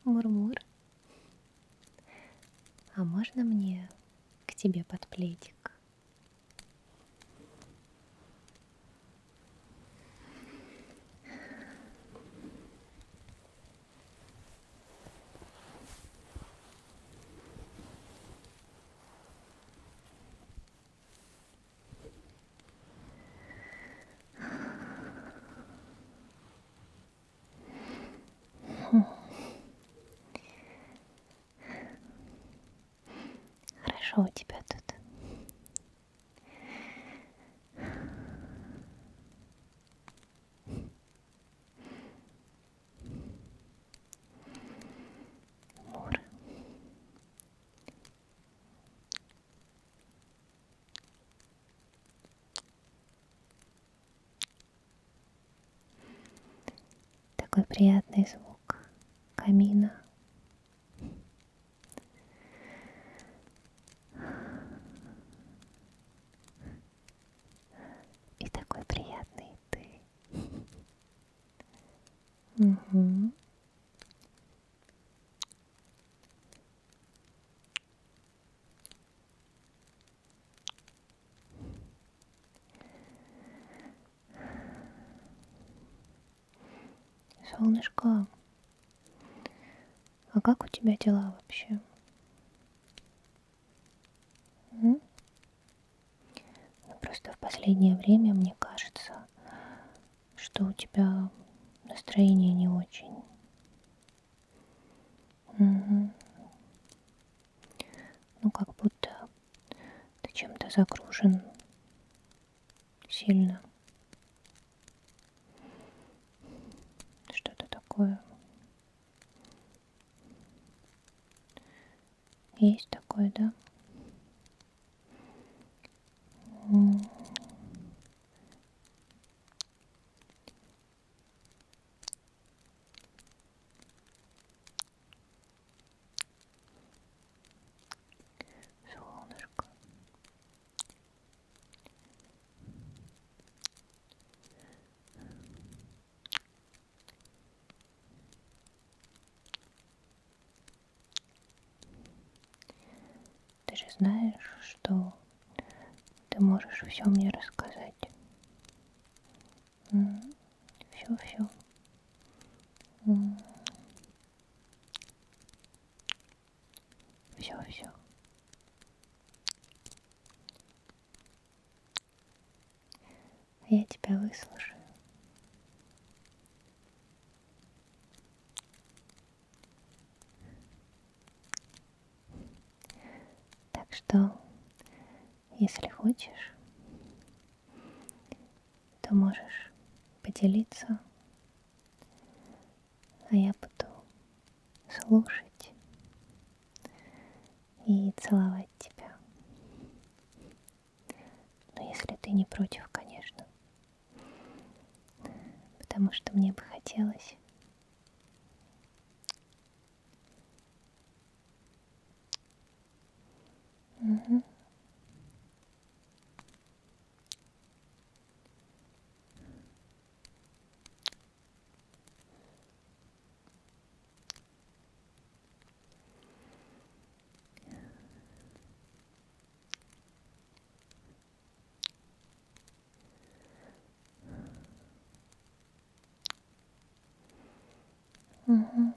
Мурмур, а можно мне к тебе под пледик? Хорошо у тебя тут. Мур. Такой приятный звук камина. И такой приятный ты. Угу. Солнышко, а как у тебя дела вообще? Ну, просто в последнее время мне кажется, что у тебя настроение не очень. Мгм. Ну, как будто ты чем-то загружен сильно. Что-то такое. Есть такое, да? М. Солнышко. Ты же знаешь, что ты можешь все мне рассказать. Все-все. Все-все. Я тебя выслушаю. Так что, если хочешь, то можешь поделиться, а я буду слушать и целовать тебя. Но если ты не против, конечно, потому что мне бы хотелось. Мгм. Мгм.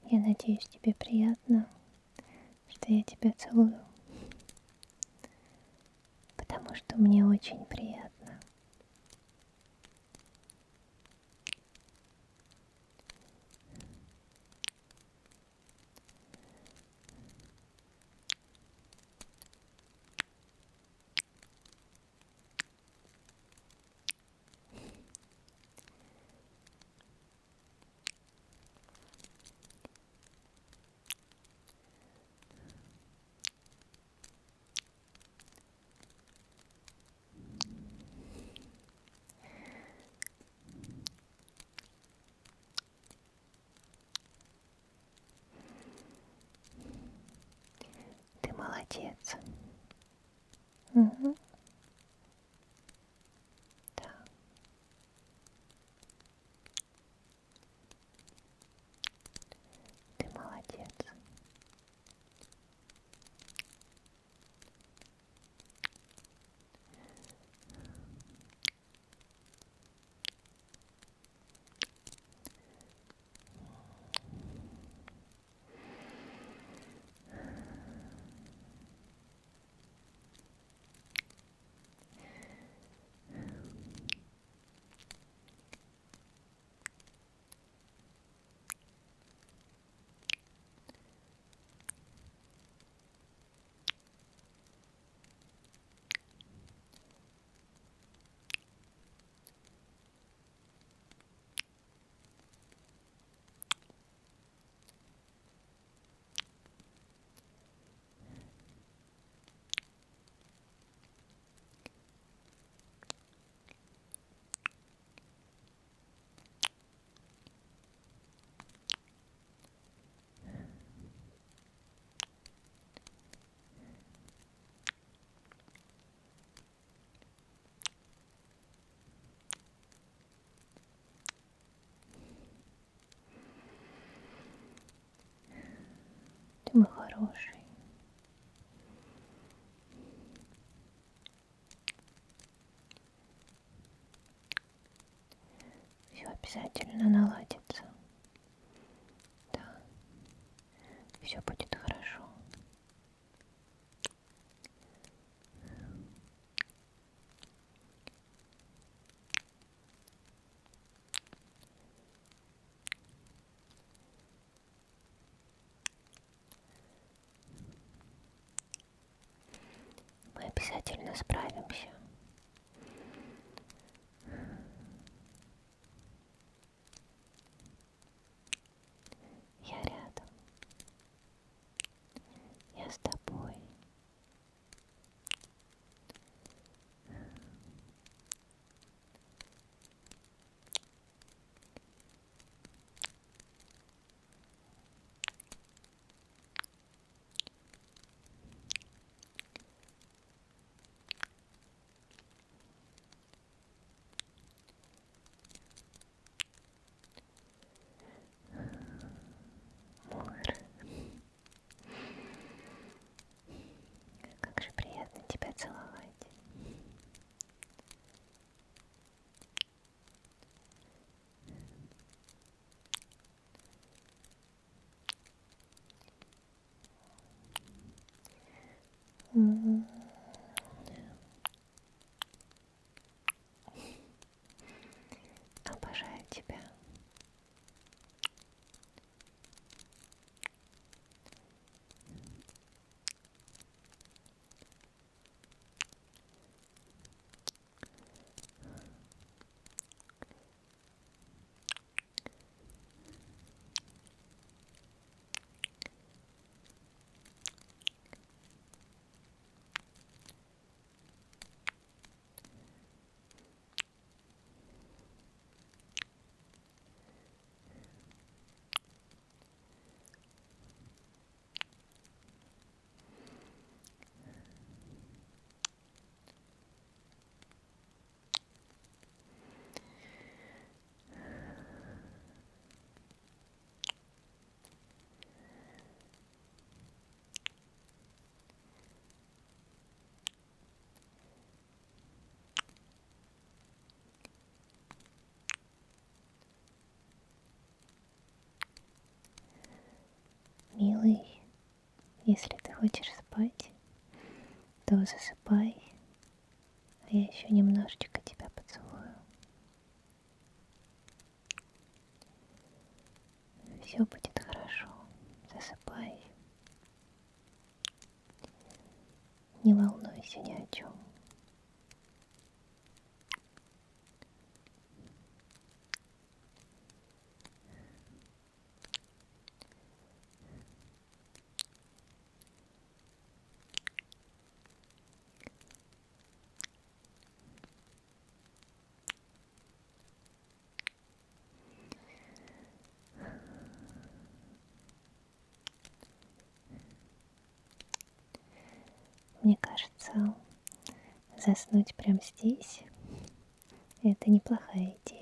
Я надеюсь, тебе приятно, что я тебя целую, потому что мне очень приятно. Ты молодец. Угу. Да. Ты молодец. Ты мой хороший. Все обязательно наладится. Да, все будет хорошо. Мы обязательно справимся. Я рядом. Я с тобой. Если ты хочешь спать, то засыпай, а я еще немножечко тебя поцелую. Все будет хорошо. Засыпай. Не волнуйся ни о чем. Мне кажется, заснуть прямо здесь — это неплохая идея.